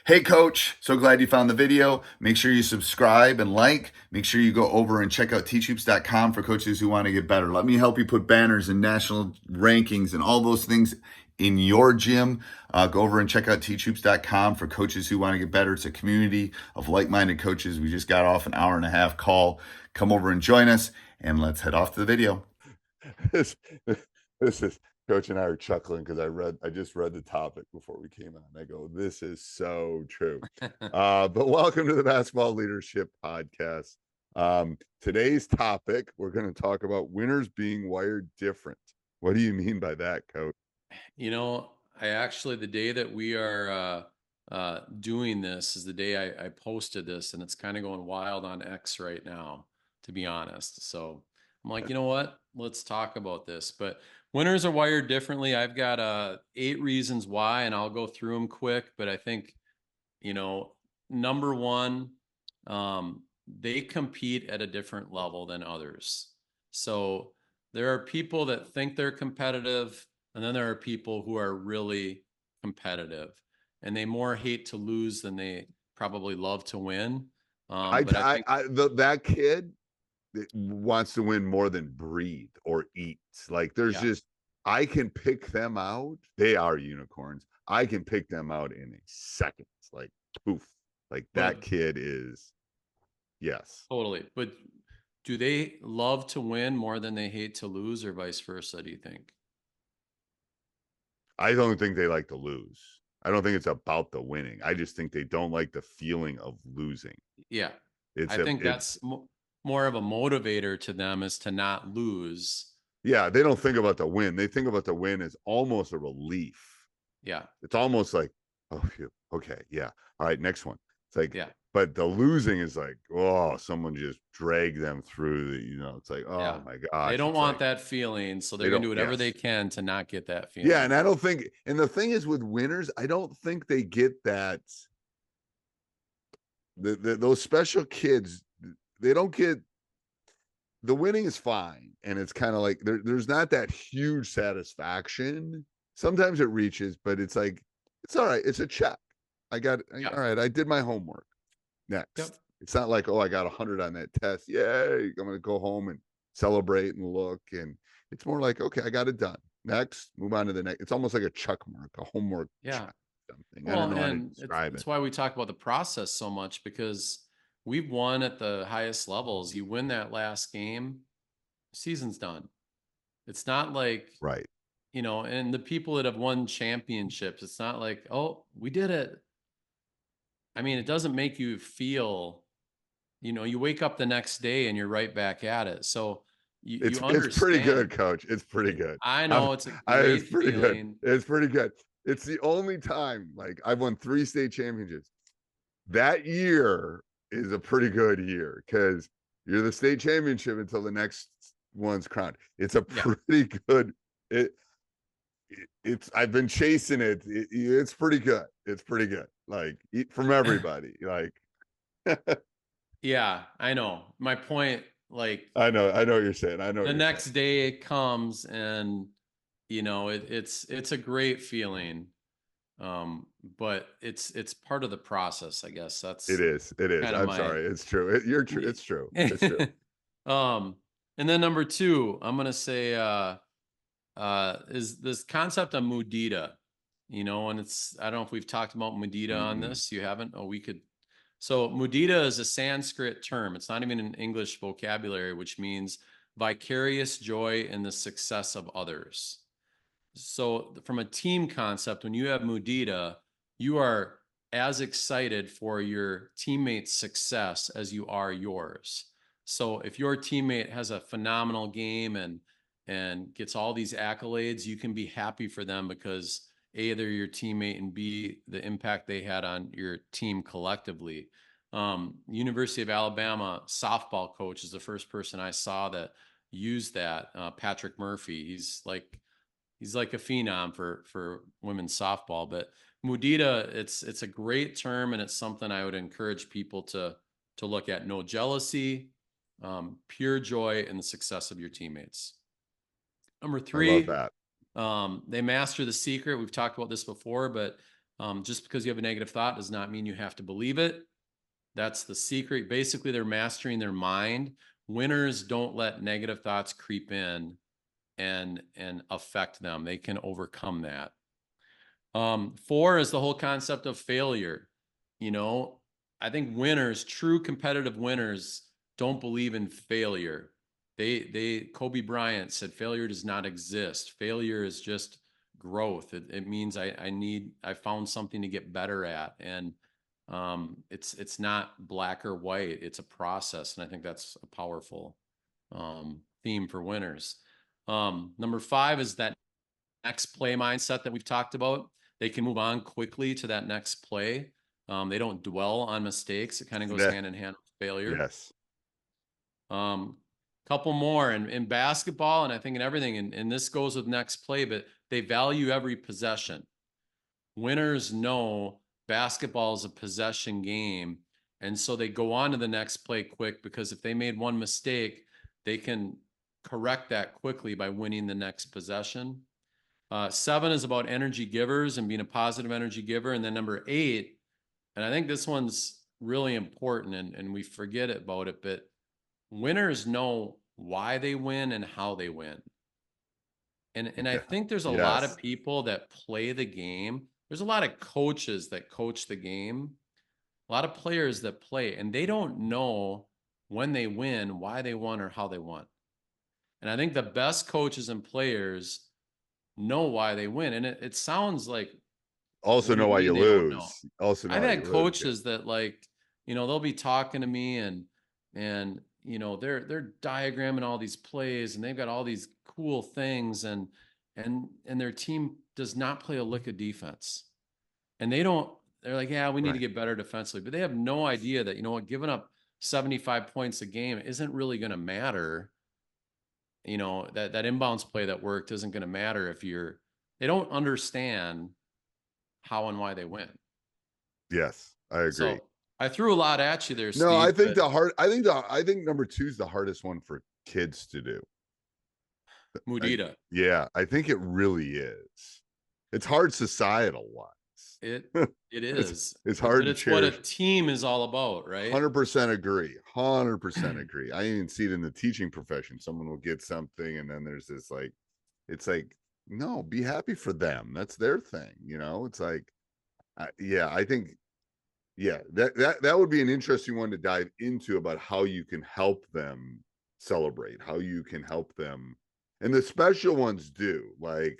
Hey, coach. So glad you found the video. Make sure you subscribe and like. Make sure you go over and check out teachhoops.com for coaches who want to get better. Let me help you put banners and national rankings and all those things in your gym. Go over and check out teachhoops.com for coaches who want to get better. It's a community of like-minded coaches. We just got off an hour and a half call. Come over and join us, and let's head off to the video. this this is Coach and I are chuckling because I just read the topic before we came on. I go, this is so true. But welcome to the Basketball Leadership Podcast. Today's topic, we're going to talk about winners being wired different. What do you mean by that, Coach? I actually, the day that we are doing this is the day I posted this, and it's kind of going wild on X right now, to be honest. So I'm like, you know what? Let's talk about this. But winners are wired differently. I've got 8 reasons why, and I'll go through them quick. But I think, number one, they compete at a different level than others. So there are people that think they're competitive, and then there are people who are really competitive, and they more hate to lose than they probably love to win. But I think That kid that wants to win more than breathe or eat. Like there's yeah, just, I can pick them out. They are unicorns. I can pick them out in a second. Like poof. Like that but kid is, yes. totally. But do they love to win more than they hate to lose, or vice versa, do you think? I don't think they like to lose. I don't think it's about the winning. I just think they don't like the feeling of losing. Yeah. It's I a think it's that's more of a motivator to them, is to not lose. yeah, they don't think about the win. They think about the win as almost a relief. Yeah. It's almost like, oh, phew, okay, yeah. All right, next one. It's like, Yeah. but the losing is like, oh, someone just dragged them through it's like, Yeah. oh my They gosh. don't It's want like that feeling, so they they're going to don't, do whatever they yes. can to not get that Yeah, feeling. and I don't think, and the thing is with winners, I don't think they get that. Those special kids, they don't get the winning is fine, and it's kind of like there's not that huge satisfaction. Sometimes it reaches, but it's like it's all right. It's a check. Yeah. All right. I did my homework. Yep. Next, it's not like, oh, I got 100 on that test. Yay! I'm gonna go home and celebrate and look, and it's more like, okay, I got it done. Next, move on to the next. It's almost like a check mark, a homework Yeah. check, something. I don't Well, know how to and describe it's it. why we talk about the process so much, because we've won at the highest levels. You win that last game, season's done. It's not like, Right. and the people that have won championships, it's not like, oh, we did it. I mean, it doesn't make you feel, you wake up the next day and you're right back at it. So you It's pretty good, understand. coach. It's pretty good. I I'm, know it's a it's great pretty good. feeling. It's pretty good. It's the only time like I've won 3 state championships. That year is a pretty good year because you're the state championship until the next one's crowned. It's a Yeah. pretty good. It, it's I've been chasing it. It's pretty good. It's pretty good. Like from everybody. Like Yeah, I know. My point, like, I know what you're saying. I know what the you're saying. next day it comes, and it's a great feeling. But it's part of the process, I guess. It That's is. It is. kind of I'm my sorry. It's true. You're true. It's true. It's true. um and then number 2, I'm gonna say is this concept of mudita. And I don't know if we've talked about mudita on Mm-mm. this. You haven't? Oh, we could. So mudita is a Sanskrit term. It's not even an English vocabulary, which means vicarious joy in the success of others. So from a team concept, when you have mudita, you are as excited for your teammate's success as you are yours. So if your teammate has a phenomenal game and gets all these accolades, you can be happy for them because A, they're your teammate, and B, the impact they had on your team collectively. University of Alabama softball coach is the first person I saw that used that. Patrick Murphy. He's like a phenom for women's softball. But mudita, it's a great term, and it's something I would encourage people to look at. No jealousy, pure joy in the success of your teammates. Number I love 3, that. they master the secret. We've talked about this before, but Just because you have a negative thought does not mean you have to believe it. That's the secret. Basically, they're mastering their mind. Winners don't let negative thoughts creep in and affect them. They can overcome that. 4 is the whole concept of failure. You know, I think winners, true competitive winners, don't believe in failure. Kobe Bryant said failure does not exist. Failure is just growth. It means I found something to get better at. And it's not black or white. It's a process. And I think that's a powerful theme for winners. Number 5 is that next play mindset that we've talked about. They can move on quickly to that next play. They don't dwell on mistakes. It kind of goes hand in hand with failure. Yes. Couple more in basketball, and I think in everything, and this goes with next play, but they value every possession. Winners know basketball is a possession game, and so they go on to the next play quick, because if they made one mistake, they can correct that quickly by winning the next possession. 7 is about energy givers and being a positive energy giver. And then number 8, and I think this one's really important, and we forget about it, but winners know why they win and how they win. And I think there's a lot of people that play the game. There's a lot of coaches that coach the game, a lot of players that play, and they don't know when they win, why they won, or how they won. And I think the best coaches and players know why they win. And it sounds like also know why you lose. Also know I've had lose. coaches that, like, you know, they'll be talking to me and you know, they're diagramming all these plays and they've got all these cool things, and their team does not play a lick of defense. And they're like, yeah, we need to get better defensively, but they have no idea that, you know what, giving up 75 points a game isn't really going to matter. You know, that inbounds play that worked isn't going to matter if they don't understand how and why they win. Yes, I agree. So I threw a lot at you there, Steve. No, I think I think number 2 is the hardest one for kids to do. Mudita. Yeah, I think it really is. It's hard societal wise. It is. It's hard. But it's what a team is all about, right? 100% agree. 100% agree. I even see it in the teaching profession. Someone will get something, and then there's this like, it's like, no, be happy for them. That's their thing. You know, it's like, I think, that would be an interesting one to dive into, about how you can help them celebrate, how you can help them. And the special ones do, like,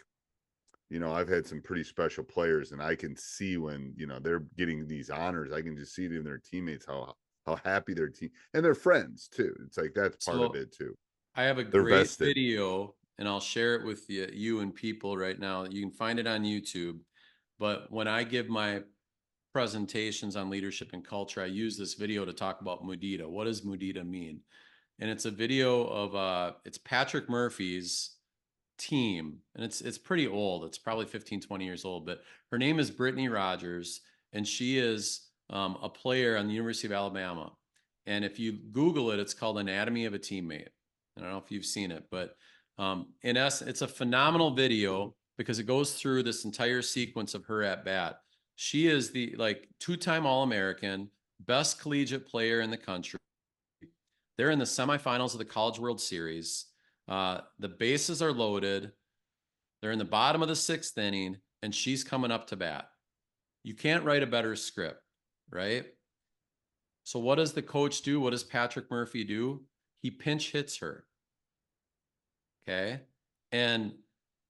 you know, I've had some pretty special players, and I can see when, you know, they're getting these honors, I can just see it in their teammates, how happy their team and their friends too. It's like, that's part of it too. I have a great video, and I'll share it with you and people right now. You can find it on YouTube. But when I give my presentations on leadership and culture, I use this video to talk about mudita. What does mudita mean? And it's a video of it's Patrick Murphy's team, and it's pretty old. It's probably 15, 20 years old, but her name is Brittany Rogers, and she is a player on the University of Alabama. And if you Google it, it's called Anatomy of a Teammate. I don't know if you've seen it, but in essence, it's a phenomenal video, because it goes through this entire sequence of her at bat. She is the, like, 2-time All-American, best collegiate player in the country. They're in the semifinals of the College World Series. The bases are loaded. They're in the bottom of the 6th inning, and she's coming up to bat. You can't write a better script, right? So what does the coach do? What does Patrick Murphy do? He pinch hits her. Okay. And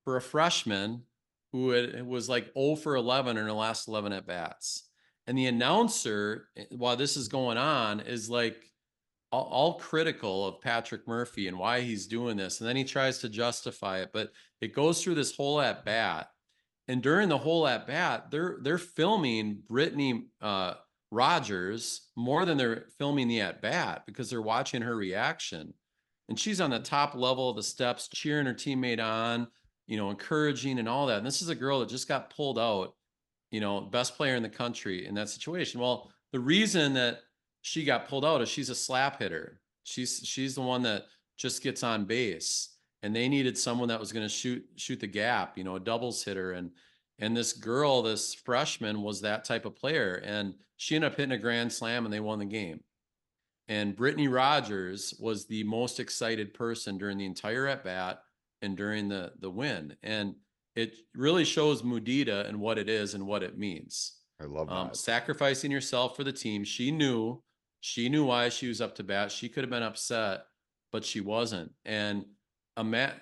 for a freshman who was like 0 for 11 in her last 11 at bats, and the announcer, while this is going on, is like all critical of Patrick Murphy and why he's doing this. And then he tries to justify it, but it goes through this whole at bat. And during the whole at bat, they're filming Brittany Rogers more than they're filming the at bat, because they're watching her reaction. And she's on the top level of the steps, cheering her teammate on, you know, encouraging and all that. And this is a girl that just got pulled out, you know, best player in the country in that situation. Well, the reason that she got pulled out is she's a slap hitter. She's the one that just gets on base, and they needed someone that was going to shoot the gap, you know, a doubles hitter. And this girl, this freshman, was that type of player. And she ended up hitting a grand slam and they won the game. And Brittany Rogers was the most excited person during the entire at bat and during the win. And it really shows Mudita and what it is and what it means. I love that. Sacrificing yourself for the team. She knew why she was up to bat. She could have been upset, but she wasn't. And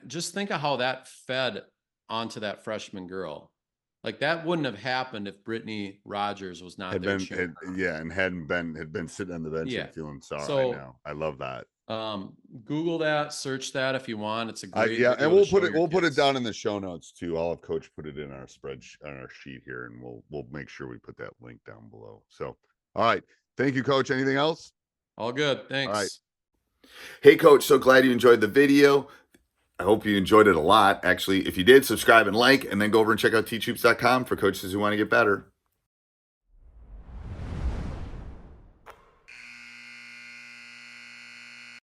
just think of how that fed onto that freshman girl. Like that wouldn't have happened if Brittany Rogers was not there. And had been sitting on the bench and feeling sorry. So, I know. I love that. Google that, search that if you want. It's a great and we'll put it down in the show notes too. I'll have Coach put it in our spreadsheet on our sheet here, and we'll make sure we put that link down below. So, all right, thank you, Coach. Anything else? All good. Thanks. All right. Hey, Coach, so glad you enjoyed the video. I hope you enjoyed it a lot. Actually, if you did, subscribe and like, and then go over and check out teachhoops.com for coaches who want to get better.